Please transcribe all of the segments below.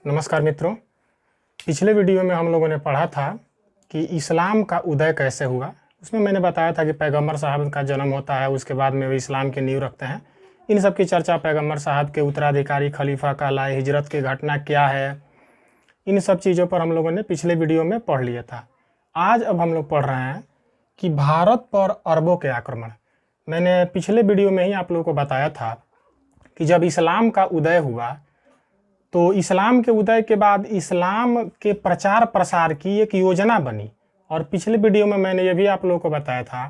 नमस्कार मित्रों। पिछले वीडियो में हम लोगों ने पढ़ा था कि इस्लाम का उदय कैसे हुआ। उसमें मैंने बताया था कि पैगंबर साहब का जन्म होता है, उसके बाद में वे इस्लाम की नींव रखते हैं। इन सब की चर्चा, पैगंबर साहब के उत्तराधिकारी खलीफा कहलाए, हिजरत की घटना क्या है, इन सब चीज़ों पर हम लोगों ने पिछले वीडियो में पढ़ लिया था। आज अब हम लोग पढ़ रहे हैं कि भारत पर अरबों के आक्रमण। मैंने पिछले वीडियो में ही आप लोगों को बताया था कि जब इस्लाम का उदय हुआ तो इस्लाम के उदय के बाद इस्लाम के प्रचार प्रसार की एक योजना बनी। और पिछले वीडियो में मैंने ये भी आप लोगों को बताया था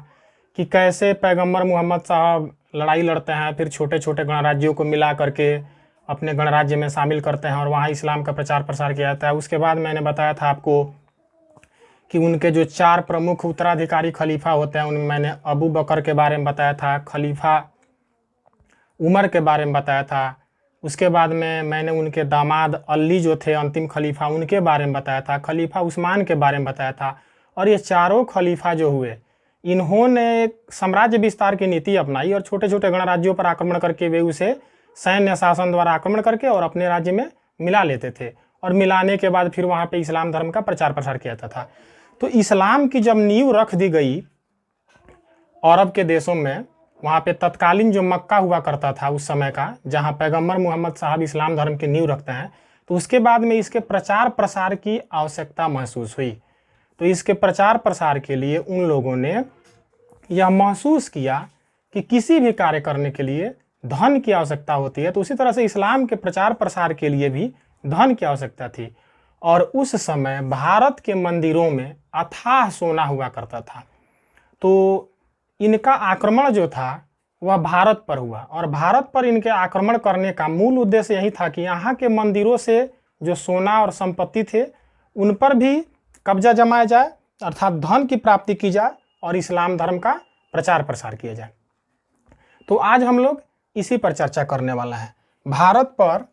कि कैसे पैगंबर मोहम्मद साहब लड़ाई लड़ते हैं, फिर छोटे छोटे गणराज्यों को मिला करके अपने गणराज्य में शामिल करते हैं और वहाँ इस्लाम का प्रचार प्रसार किया जाता है। उसके बाद मैंने बताया था आपको कि उनके जो 4 प्रमुख उत्तराधिकारी खलीफा होते हैं, उनमें मैंने अबू बकर के बारे में बताया था, खलीफा उमर के बारे में बताया था। उसके बाद में मैंने उनके दामाद अली जो थे अंतिम खलीफा, उनके बारे में बताया था, खलीफा उस्मान के बारे में बताया था। और ये चारों खलीफा जो हुए, इन्होंने एक साम्राज्य विस्तार की नीति अपनाई और छोटे छोटे गणराज्यों पर आक्रमण करके वे उसे सैन्य शासन द्वारा आक्रमण करके और अपने राज्य में मिला लेते थे। और मिलाने के बाद फिर वहाँ पे इस्लाम धर्म का प्रचार प्रसार किया जाता था। तो इस्लाम की जब नींव रख दी गई अरब के देशों में, वहाँ पे तत्कालीन जो मक्का हुआ करता था उस समय का, जहाँ पैगंबर मोहम्मद साहब इस्लाम धर्म की नींव रखते हैं, तो उसके बाद में इसके प्रचार प्रसार की आवश्यकता महसूस हुई। तो इसके प्रचार प्रसार के लिए उन लोगों ने यह महसूस किया कि किसी भी कार्य करने के लिए धन की आवश्यकता होती है। तो उसी तरह से इस्लाम के प्रचार प्रसार के लिए भी धन की आवश्यकता थी। और उस समय भारत के मंदिरों में अथाह सोना हुआ करता था। तो इनका आक्रमण जो था वह भारत पर हुआ और भारत पर इनके आक्रमण करने का मूल उद्देश्य यही था कि यहाँ के मंदिरों से जो सोना और संपत्ति थे उन पर भी कब्जा जमाया जाए, अर्थात धन की प्राप्ति की जाए और इस्लाम धर्म का प्रचार प्रसार किया जाए। तो आज हम लोग इसी पर चर्चा करने वाला है। भारत पर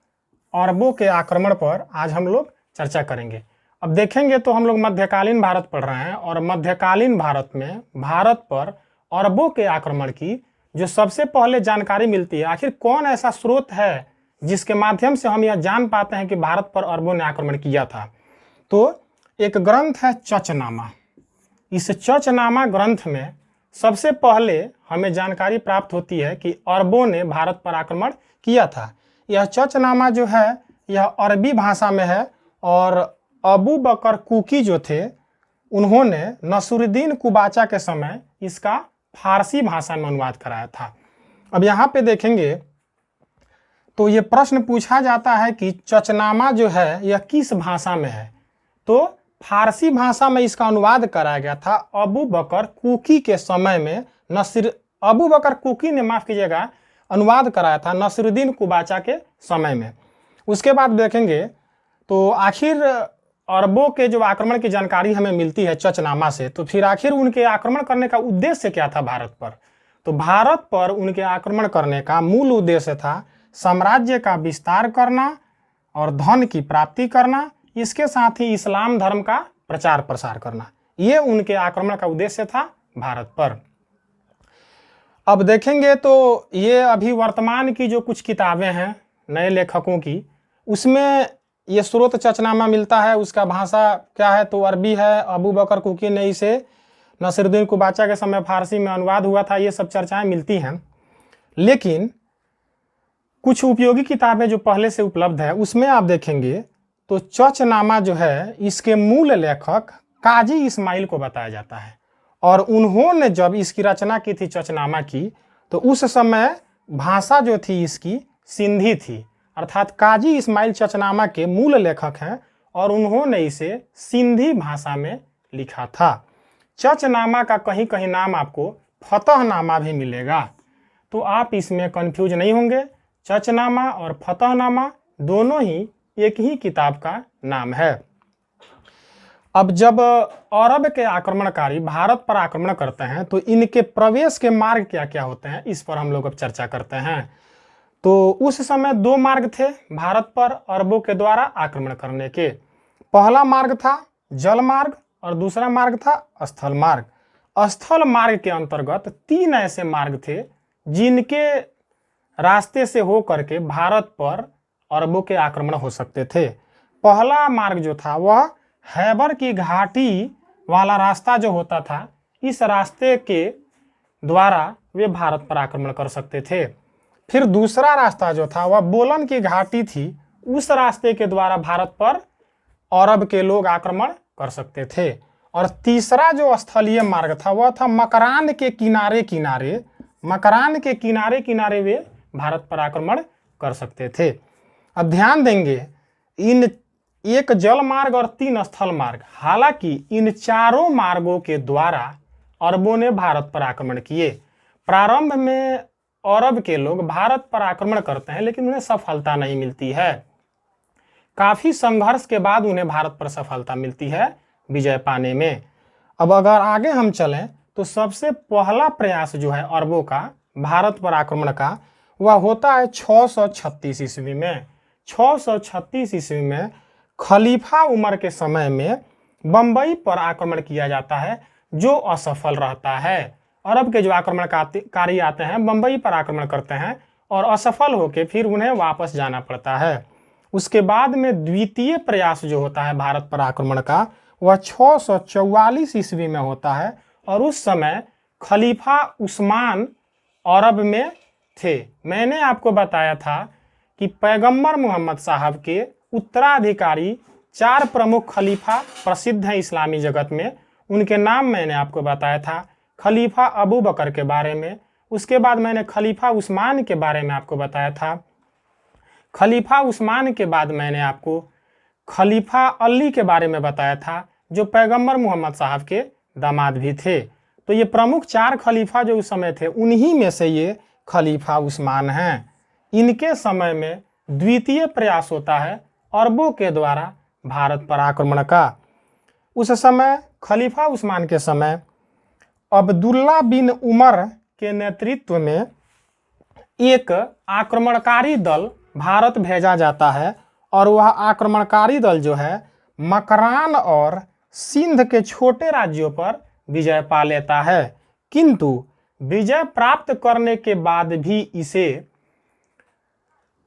अरबों के आक्रमण पर आज हम लोग चर्चा करेंगे। अब देखेंगे तो हम लोग मध्यकालीन भारत पढ़ रहे हैं और मध्यकालीन भारत में भारत पर अरबों के आक्रमण की जो सबसे पहले जानकारी मिलती है, आखिर कौन ऐसा स्रोत है जिसके माध्यम से हम यह जान पाते हैं कि भारत पर अरबों ने आक्रमण किया था। तो एक ग्रंथ है चचनामा। इस चचनामा ग्रंथ में सबसे पहले हमें जानकारी प्राप्त होती है कि अरबों ने भारत पर आक्रमण किया था। यह चचनामा जो है यह अरबी भाषा में है और अबू बकर कुकी जो थे उन्होंने नसरुद्दीन कुबाचा के समय इसका फारसी भाषा में अनुवाद कराया था। अब यहाँ पे देखेंगे तो ये प्रश्न पूछा जाता है कि चचनामा जो है यह किस भाषा में है। तो फारसी भाषा में इसका अनुवाद कराया गया था अबू बकर कुकी के समय में। अबू बकर कुकी ने, माफ कीजिएगा, अनुवाद कराया था नसरुद्दीन कुबाचा के समय में। उसके बाद देखेंगे तो आखिर अरबों के जो आक्रमण की जानकारी हमें मिलती है चचनामा से, तो फिर आखिर उनके आक्रमण करने का उद्देश्य क्या था भारत पर। तो भारत पर उनके आक्रमण करने का मूल उद्देश्य था साम्राज्य का विस्तार करना और धन की प्राप्ति करना, इसके साथ ही इस्लाम धर्म का प्रचार प्रसार करना। ये उनके आक्रमण का उद्देश्य था भारत पर। अब देखेंगे तो ये अभी वर्तमान की जो कुछ किताबें हैं नए लेखकों की, उसमें ये स्रोत चचनामा मिलता है। उसका भाषा क्या है तो अरबी है। अबू बकर कुकी ने इसे नसरुद्दीन कुबाचा के समय फारसी में अनुवाद हुआ था। ये सब चर्चाएं मिलती हैं। लेकिन कुछ उपयोगी किताबें जो पहले से उपलब्ध है उसमें आप देखेंगे तो चचनामा जो है इसके मूल लेखक काजी इस्माइल को बताया जाता है। और उन्होंने जब इसकी रचना की थी चचनामा की, तो उस समय भाषा जो थी इसकी सिंधी थी, अर्थात काजी इस्माइल चचनामा के मूल लेखक हैं और उन्होंने इसे सिंधी भाषा में लिखा था। चचनामा का कहीं कहीं नाम आपको फतहनामा भी मिलेगा, तो आप इसमें कंफ्यूज नहीं होंगे। चचनामा और फतहनामा दोनों ही एक ही किताब का नाम है। अब जब अरब के आक्रमणकारी भारत पर आक्रमण करते हैं तो इनके प्रवेश के मार्ग क्या क्या होते हैं, इस पर हम लोग अब चर्चा करते हैं। तो उस समय 2 मार्ग थे भारत पर अरबों के द्वारा आक्रमण करने के। पहला मार्ग था जल मार्ग और दूसरा मार्ग था स्थल मार्ग। स्थल मार्ग के अंतर्गत 3 ऐसे मार्ग थे जिनके रास्ते से हो करके भारत पर अरबों के आक्रमण हो सकते थे। पहला मार्ग जो था वह खैबर की घाटी वाला रास्ता जो होता था, इस रास्ते के द्वारा वे भारत पर आक्रमण कर सकते थे। फिर दूसरा रास्ता जो था वह बोलन की घाटी थी, उस रास्ते के द्वारा भारत पर अरब के लोग आक्रमण कर सकते थे। और तीसरा जो स्थलीय मार्ग था वह था मकरान के किनारे किनारे, मकरान के किनारे किनारे वे भारत पर आक्रमण कर सकते थे। अब ध्यान देंगे, इन एक जल मार्ग और 3 स्थल मार्ग, हालांकि इन चारों मार्गों के द्वारा अरबों ने भारत पर आक्रमण किए। प्रारंभ में अरब के लोग भारत पर आक्रमण करते हैं लेकिन उन्हें सफलता नहीं मिलती है। काफी संघर्ष के बाद उन्हें भारत पर सफलता मिलती है विजय पाने में। अब अगर आगे हम चलें तो सबसे पहला प्रयास जो है अरबों का भारत पर आक्रमण का, वह होता है 636 ईस्वी में। 636 ईस्वी में खलीफा उमर के समय में बंबई पर आक्रमण किया जाता है, जो असफल रहता है। अरब के जो आक्रमणकारी आते हैं बंबई पर आक्रमण करते हैं और असफल होकर फिर उन्हें वापस जाना पड़ता है। उसके बाद में द्वितीय प्रयास जो होता है भारत पर आक्रमण का, वह 644 ईस्वी में होता है और उस समय खलीफा उस्मान अरब में थे। मैंने आपको बताया था कि पैगंबर मोहम्मद साहब के उत्तराधिकारी 4 प्रमुख खलीफा प्रसिद्ध हैं इस्लामी जगत में। उनके नाम मैंने आपको बताया था, खलीफा अबू बकर के बारे में, उसके बाद मैंने खलीफा उस्मान के बारे में आपको बताया था, खलीफा उस्मान के बाद मैंने आपको खलीफा अली के बारे में बताया था, जो पैगंबर मोहम्मद साहब के दामाद भी थे। तो ये प्रमुख 4 खलीफा जो उस समय थे, उन्हीं में से ये खलीफा उस्मान हैं। इनके समय में द्वितीय प्रयास होता है अरबों के द्वारा भारत पर आक्रमण का। उस समय खलीफा उस्मान के समय अब्दुल्ला बिन उमर के नेतृत्व में एक आक्रमणकारी दल भारत भेजा जाता है और वह आक्रमणकारी दल जो है मकरान और सिंध के छोटे राज्यों पर विजय पा लेता है। किंतु विजय प्राप्त करने के बाद भी इसे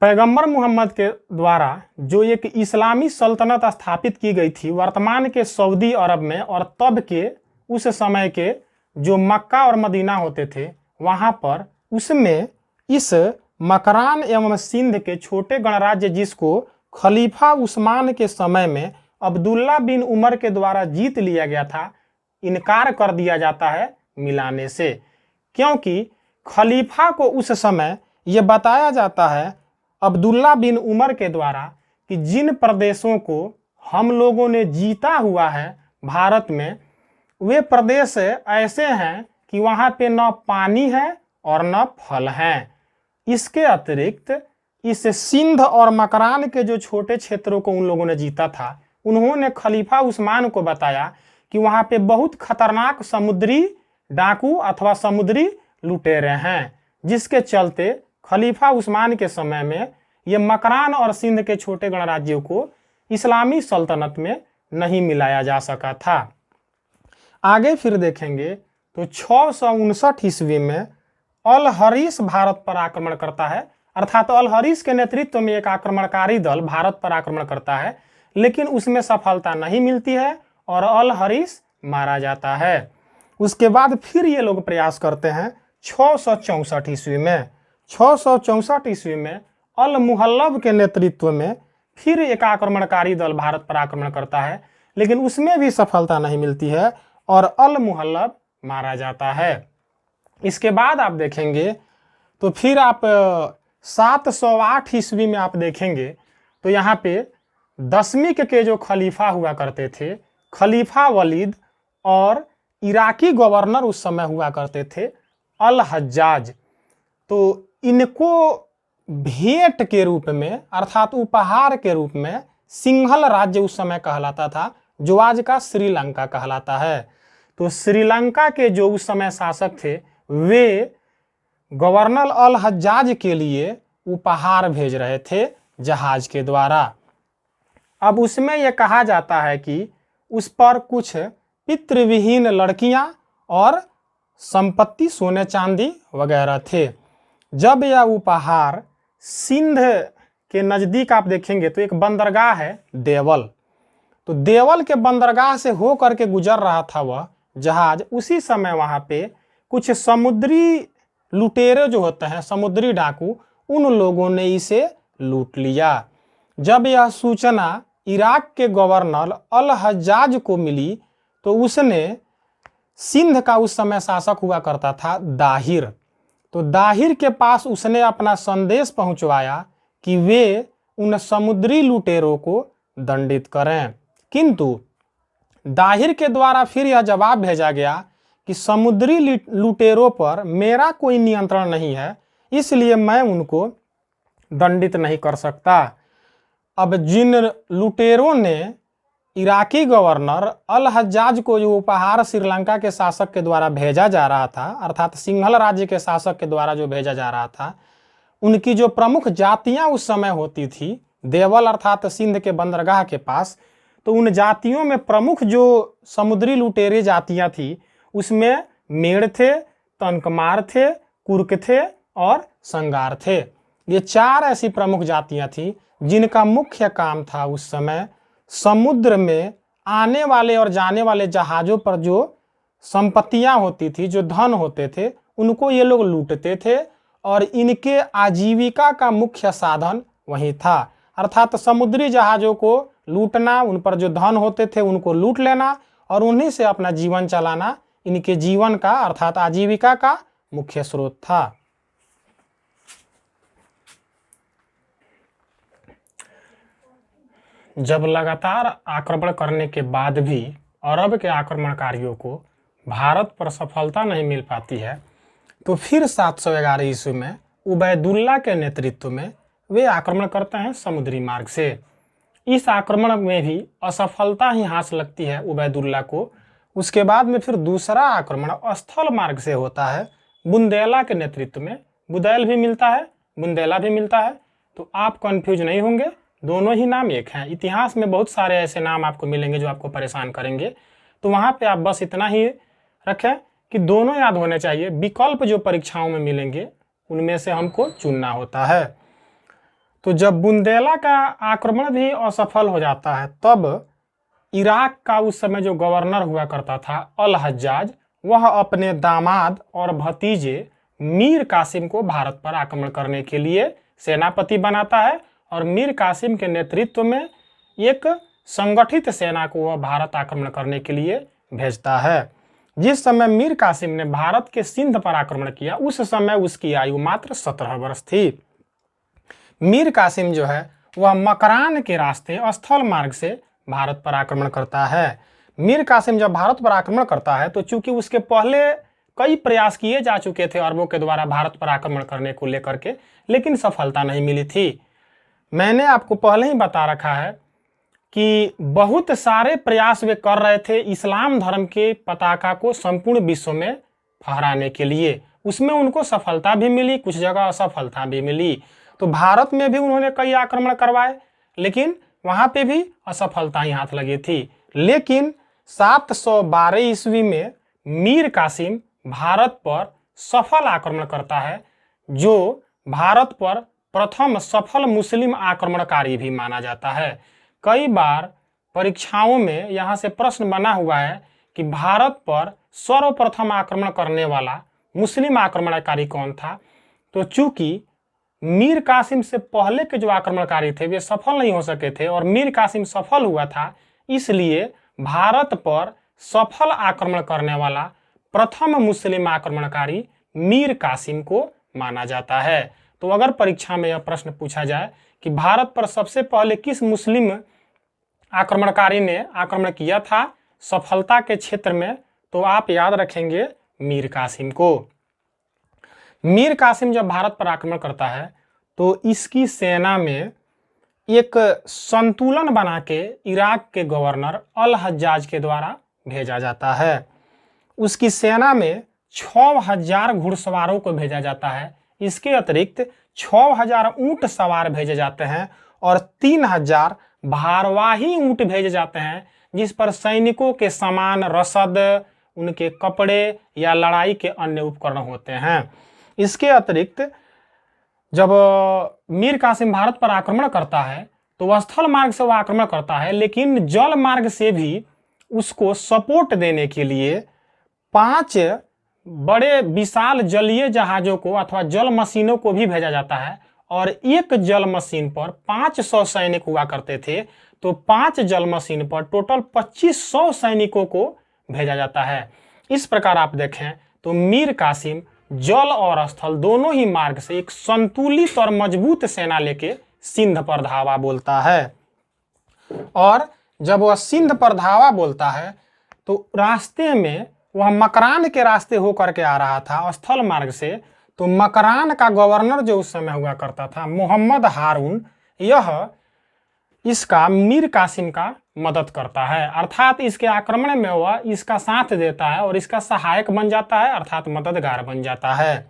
पैगंबर मोहम्मद के द्वारा जो एक इस्लामी सल्तनत स्थापित की गई थी वर्तमान के सऊदी अरब में, और तब के उस समय के जो मक्का और मदीना होते थे वहाँ पर, उसमें इस मकरान एवं सिंध के छोटे गणराज्य जिसको खलीफा उस्मान के समय में अब्दुल्ला बिन उमर के द्वारा जीत लिया गया था, इनकार कर दिया जाता है मिलाने से। क्योंकि खलीफा को उस समय यह बताया जाता है अब्दुल्ला बिन उमर के द्वारा कि जिन प्रदेशों को हम लोगों ने जीता हुआ है भारत में, वे प्रदेश ऐसे हैं कि वहाँ पे न पानी है और न फल हैं। इसके अतिरिक्त इस सिंध और मकरान के जो छोटे क्षेत्रों को उन लोगों ने जीता था, उन्होंने खलीफा उस्मान को बताया कि वहाँ पे बहुत खतरनाक समुद्री डाकू अथवा समुद्री लुटेरे हैं, जिसके चलते खलीफा उस्मान के समय में ये मकरान और सिंध के छोटे गणराज्यों को इस्लामी सल्तनत में नहीं मिलाया जा सका था। आगे फिर देखेंगे तो 659 ईस्वी में अल हरीस भारत पर आक्रमण करता है, अर्थात अल हरीस के नेतृत्व में एक आक्रमणकारी दल भारत पर आक्रमण करता है, लेकिन उसमें सफलता नहीं मिलती है और अल हरीस मारा जाता है। उसके बाद फिर ये लोग प्रयास करते हैं 664 ईस्वी में। 664 ईस्वी में अल मुहल्लब के नेतृत्व में फिर एक आक्रमणकारी दल भारत पर आक्रमण करता है, लेकिन उसमें भी सफलता नहीं मिलती है और अल मुहल्लब मारा जाता है। इसके बाद आप देखेंगे तो फिर आप 708 ईस्वी में आप देखेंगे तो यहाँ पे दशमिक के जो खलीफा हुआ करते थे, खलीफा वलीद, और इराकी गवर्नर उस समय हुआ करते थे अल हज्जाज, तो इनको भेंट के रूप में अर्थात उपहार के रूप में सिंहल राज्य उस समय कहलाता था, जो आज का श्रीलंका कहलाता है। तो श्रीलंका के जो उस समय शासक थे वे गवर्नर अल हज्जाज के लिए उपहार भेज रहे थे जहाज के द्वारा। अब उसमें यह कहा जाता है कि उस पर कुछ पितृविहीन लड़कियां और संपत्ति सोने चांदी वगैरह थे। जब यह उपहार सिंध के नज़दीक आप देखेंगे तो एक बंदरगाह है देवल। तो देवल के बंदरगाह से हो करके गुजर रहा था वह जहाज। उसी समय वहाँ पे कुछ समुद्री लुटेरे जो होते हैं, समुद्री डाकू, उन लोगों ने इसे लूट लिया। जब यह सूचना इराक के गवर्नर अल हज्जाज को मिली तो उसने, सिंध का उस समय शासक हुआ करता था दाहिर, तो दाहिर के पास उसने अपना संदेश पहुंचवाया कि वे उन समुद्री लुटेरों को दंडित करें। किंतु दाहिर के द्वारा फिर यह जवाब भेजा गया कि समुद्री लुटेरों पर मेरा कोई नियंत्रण नहीं है, इसलिए मैं उनको दंडित नहीं कर सकता। अब जिन लुटेरों ने इराकी गवर्नर अल हज्जाज को जो उपहार श्रीलंका के शासक के द्वारा भेजा जा रहा था, अर्थात सिंहल राज्य के शासक के द्वारा जो भेजा जा रहा था, उनकी जो प्रमुख जातियां उस समय होती थी देवल अर्थात सिंध के बंदरगाह के पास, तो उन जातियों में प्रमुख जो समुद्री लुटेरे जातियां थी उसमें मेड़ थे, तनकमार थे, कुर्क थे और संगार थे। ये 4 ऐसी प्रमुख जातियां थी जिनका मुख्य काम था उस समय समुद्र में आने वाले और जाने वाले जहाज़ों पर जो संपत्तियां होती थी, जो धन होते थे, उनको ये लोग लूटते थे और इनके आजीविका का मुख्य साधन वही था। अर्थात समुद्री जहाज़ों को लूटना, उन पर जो धन होते थे उनको लूट लेना और उन्हीं से अपना जीवन चलाना इनके जीवन का अर्थात आजीविका का मुख्य स्रोत था। जब लगातार आक्रमण करने के बाद भी अरब के आक्रमणकारियों को भारत पर सफलता नहीं मिल पाती है, तो फिर 711 ईस्वी में उबैदुल्ला के नेतृत्व में वे आक्रमण करते हैं समुद्री मार्ग से। इस आक्रमण में भी असफलता ही हाथ लगती है उबैदुल्ला को। उसके बाद में फिर दूसरा आक्रमण स्थल मार्ग से होता है बुंदेला के नेतृत्व में। बुदैल भी मिलता है, बुंदेला भी मिलता है, तो आप कंफ्यूज नहीं होंगे, दोनों ही नाम एक हैं। इतिहास में बहुत सारे ऐसे नाम आपको मिलेंगे जो आपको परेशान करेंगे, तो वहाँ पे आप बस इतना ही रखें कि दोनों याद होने चाहिए। विकल्प जो परीक्षाओं में मिलेंगे उनमें से हमको चुनना होता है। तो जब बुंदेला का आक्रमण भी असफल हो जाता है, तब इराक का उस समय जो गवर्नर हुआ करता था अल हज्जाज, वह अपने दामाद और भतीजे मीर कासिम को भारत पर आक्रमण करने के लिए सेनापति बनाता है और मीर कासिम के नेतृत्व में एक संगठित सेना को वह भारत आक्रमण करने के लिए भेजता है। जिस समय मीर कासिम ने भारत के सिंध पर आक्रमण किया उस समय उसकी आयु मात्र 17 वर्ष थी। मीर कासिम जो है वह मकरान के रास्ते स्थल मार्ग से भारत पर आक्रमण करता है। मीर कासिम जब भारत पर आक्रमण करता है तो चूंकि उसके पहले कई प्रयास किए जा चुके थे अरबों के द्वारा भारत पर आक्रमण करने को लेकर के, लेकिन सफलता नहीं मिली थी। मैंने आपको पहले ही बता रखा है कि बहुत सारे प्रयास वे कर रहे थे इस्लाम धर्म के पताका को संपूर्ण विश्व में फहराने के लिए। उसमें उनको सफलता भी मिली, कुछ जगह असफलता भी मिली। तो भारत में भी उन्होंने कई आक्रमण करवाए, लेकिन वहां पे भी असफलता ही हाथ लगी थी। लेकिन 712 ईस्वी में मीर कासिम भारत पर सफल आक्रमण करता है, जो भारत पर प्रथम सफल मुस्लिम आक्रमणकारी भी माना जाता है। कई बार परीक्षाओं में यहाँ से प्रश्न बना हुआ है कि भारत पर सर्वप्रथम आक्रमण करने वाला मुस्लिम आक्रमणकारी कौन था। तो चूंकि मीर कासिम से पहले के जो आक्रमणकारी थे वे सफल नहीं हो सके थे और मीर कासिम सफल हुआ था, इसलिए भारत पर सफल आक्रमण करने वाला प्रथम मुस्लिम आक्रमणकारी मीर कासिम को माना जाता है। तो अगर परीक्षा में यह प्रश्न पूछा जाए कि भारत पर सबसे पहले किस मुस्लिम आक्रमणकारी ने आक्रमण किया था सफलता के क्षेत्र में, तो आप याद रखेंगे मीर कासिम को। मीर कासिम जब भारत पर आक्रमण करता है तो इसकी सेना में एक संतुलन बना के इराक के गवर्नर अल हज्जाज के द्वारा भेजा जाता है। उसकी सेना में 6000 घुड़सवारों को भेजा जाता है। इसके अतिरिक्त 6000 ऊंट सवार भेजे जाते हैं और 3000 भारवाही ऊंट भेजे जाते हैं, जिस पर सैनिकों के सामान, रसद, उनके कपड़े या लड़ाई के अन्य उपकरण होते हैं। इसके अतिरिक्त जब मीर कासिम भारत पर आक्रमण करता है तो वह स्थल मार्ग से वह आक्रमण करता है, लेकिन जल मार्ग से भी उसको सपोर्ट देने के लिए 5 बड़े विशाल जलीय जहाजों को अथवा जल मशीनों को भी भेजा जाता है। और एक जल मशीन पर 500 सैनिक हुआ करते थे, तो 5 जल मशीन पर टोटल 2500 सैनिकों को भेजा जाता है। इस प्रकार आप देखें तो मीर कासिम जल और स्थल दोनों ही मार्ग से एक संतुलित और मजबूत सेना लेके सिंध पर धावा बोलता है। और जब वह सिंध पर धावा बोलता है तो रास्ते में वह मकरान के रास्ते होकर के आ रहा था स्थल मार्ग से। तो मकरान का गवर्नर जो उस समय हुआ करता था मोहम्मद हारून, यह इसका मीर कासिम का मदद करता है, अर्थात इसके आक्रमण में वह इसका साथ देता है और इसका सहायक बन जाता है, अर्थात मददगार बन जाता है।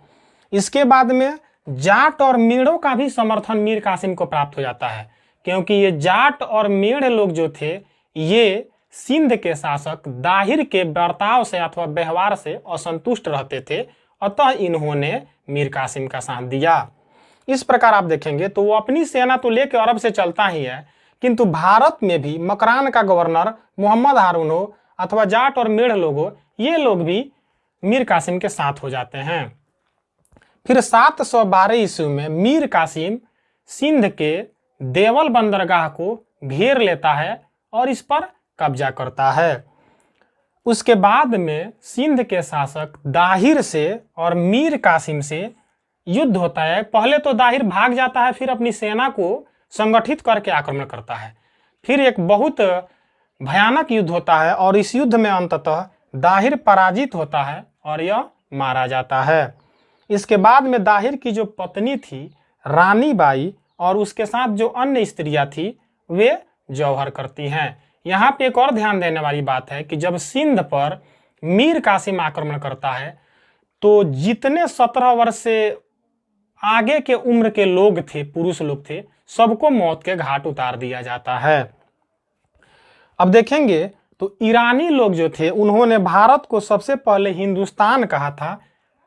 इसके बाद में जाट और मेड़ों का भी समर्थन मीर कासिम को प्राप्त हो जाता है, क्योंकि ये जाट और मेड़ लोग जो थे ये सिंध के शासक दाहिर के बर्ताव से अथवा व्यवहार से असंतुष्ट रहते थे, अतः इन्होंने मीर कासिम का साथ दिया। इस प्रकार आप देखेंगे तो वो अपनी सेना तो लेकर अरब से चलता ही है, किंतु भारत में भी मकरान का गवर्नर मोहम्मद हारून हो अथवा जाट और मेड़ लोग हो, ये लोग भी मीर कासिम के साथ हो जाते हैं। फिर 712 ईस्वी में मीर कासिम सिंध के देवल बंदरगाह को घेर लेता है और इस पर कब्जा करता है। उसके बाद में सिंध के शासक दाहिर से और मीर कासिम से युद्ध होता है। पहले तो दाहिर भाग जाता है, फिर अपनी सेना को संगठित करके आक्रमण करता है। फिर एक बहुत भयानक युद्ध होता है और इस युद्ध में अंततः दाहिर पराजित होता है और यह मारा जाता है। इसके बाद में दाहिर की जो पत्नी थी रानी बाई और उसके साथ जो अन्य स्त्रियां थी वे जौहर करती हैं। यहाँ पे एक और ध्यान देने वाली बात है कि जब सिंध पर मीर कासिम आक्रमण करता है तो जितने 17 वर्ष से आगे के उम्र के लोग थे, पुरुष लोग थे, सबको मौत के घाट उतार दिया जाता है। अब देखेंगे तो ईरानी लोग जो थे उन्होंने भारत को सबसे पहले हिंदुस्तान कहा था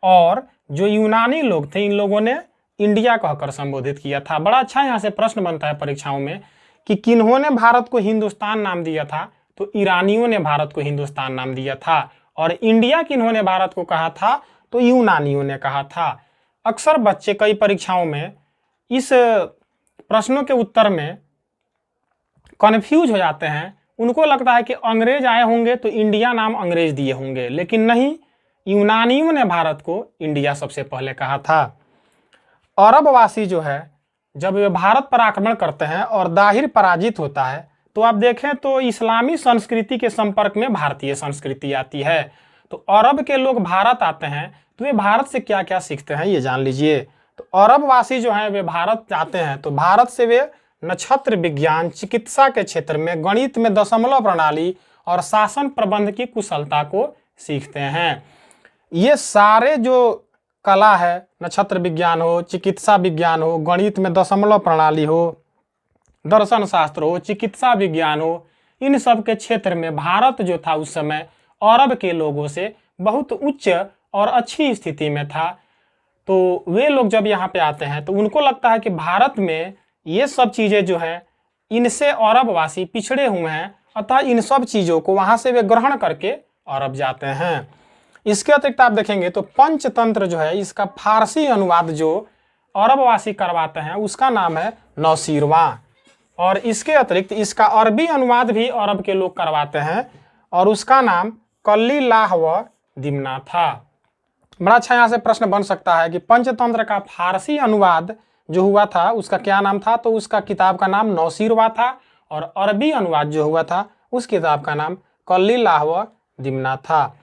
और जो यूनानी लोग थे इन लोगों ने इंडिया कहकर संबोधित किया था। बड़ा अच्छा यहाँ से प्रश्न बनता है परीक्षाओं में कि किन्होंने भारत को हिंदुस्तान नाम दिया था, तो ईरानियों ने भारत को हिंदुस्तान नाम दिया था। और इंडिया किन्होंने भारत को कहा था, तो यूनानियों ने कहा था। अक्सर बच्चे कई परीक्षाओं में इस प्रश्नों के उत्तर में कन्फ्यूज हो जाते हैं। उनको लगता है कि अंग्रेज आए होंगे तो इंडिया नाम अंग्रेज दिए होंगे, लेकिन नहीं, यूनानियों ने भारत को इंडिया सबसे पहले कहा था। अरबवासी जो है जब वे भारत पर आक्रमण करते हैं और दाहिर पराजित होता है तो आप देखें तो इस्लामी संस्कृति के संपर्क में भारतीय संस्कृति आती है। तो अरब के लोग भारत आते हैं तो वे भारत से क्या क्या सीखते हैं ये जान लीजिए। तो अरबवासी जो हैं वे भारत आते हैं तो भारत से वे नक्षत्र विज्ञान, चिकित्सा के क्षेत्र में, गणित में दशमलव प्रणाली और शासन प्रबंध की कुशलता को सीखते हैं। ये सारे जो कला है, नक्षत्र विज्ञान हो, चिकित्सा विज्ञान हो, गणित में दशमलव प्रणाली हो, दर्शन शास्त्र हो, चिकित्सा विज्ञान हो, इन सब के क्षेत्र में भारत जो था उस समय अरब के लोगों से बहुत उच्च और अच्छी स्थिति में था। तो वे लोग जब यहाँ पे आते हैं तो उनको लगता है कि भारत में ये सब चीज़ें जो है इनसे अरबवासी पिछड़े हुए हैं, अतः इन सब चीज़ों को वहाँ से वे ग्रहण करके अरब जाते हैं। इसके अतिरिक्त आप देखेंगे तो पंचतंत्र जो है इसका फारसी अनुवाद जो अरबवासी करवाते हैं उसका नाम है नौशीरवां, और इसके अतिरिक्त इसका अरबी अनुवाद भी अरब के लोग करवाते हैं और उसका नाम कल्लीलाह व दिमना था। बड़ा अच्छा यहाँ से प्रश्न बन सकता है कि पंचतंत्र का फारसी अनुवाद जो हुआ था उसका क्या नाम था, तो उसका किताब का नाम नौशीरवां था और अरबी अनुवाद जो हुआ था उस किताब का नाम कल्लीलाह व दिमना था।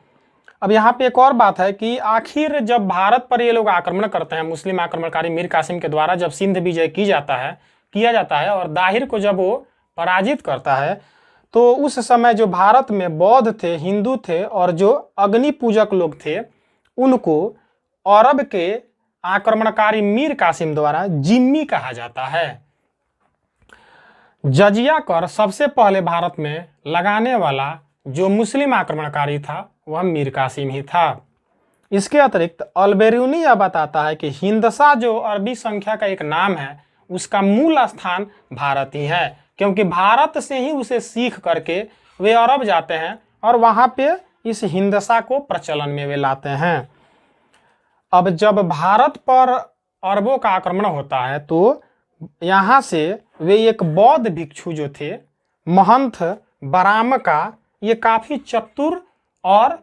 अब यहाँ पे एक और बात है कि आखिर जब भारत पर ये लोग आक्रमण करते हैं, मुस्लिम आक्रमणकारी मीर कासिम के द्वारा जब सिंध विजय किया जाता है और दाहिर को जब वो पराजित करता है तो उस समय जो भारत में बौद्ध थे, हिंदू थे और जो अग्नि पूजक लोग थे उनको अरब के आक्रमणकारी मीर कासिम द्वारा जिम्मी कहा जाता है। जजिया कर सबसे पहले भारत में लगाने वाला जो मुस्लिम आक्रमणकारी था वह मीर कासिम ही था। इसके अतिरिक्त अल-बेरूनी यह बताता है कि हिंदसा जो अरबी संख्या का एक नाम है उसका मूल स्थान भारत ही है, क्योंकि भारत से ही उसे सीख करके वे अरब जाते हैं और वहां पे इस हिंदसा को प्रचलन में वे लाते हैं। अब जब भारत पर अरबों का आक्रमण होता है तो यहाँ से वे एक बौद्ध भिक्षु जो थे महंत बरामका, ये काफी चतुर और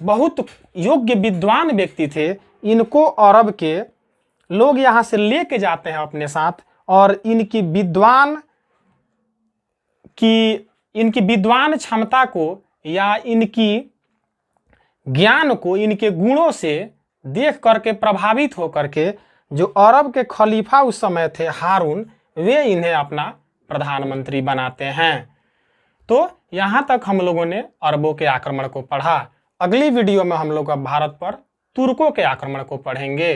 बहुत योग्य विद्वान व्यक्ति थे। इनको अरब के लोग यहाँ से लेके जाते हैं अपने साथ और इनकी विद्वान क्षमता को या इनकी ज्ञान को, इनके गुणों से देख करके प्रभावित होकर के जो अरब के खलीफा उस समय थे हारून, वे इन्हें अपना प्रधानमंत्री बनाते हैं। तो यहाँ तक हम लोगों ने अरबों के आक्रमण को पढ़ा। अगली वीडियो में हम लोग अब भारत पर तुर्कों के आक्रमण को पढ़ेंगे।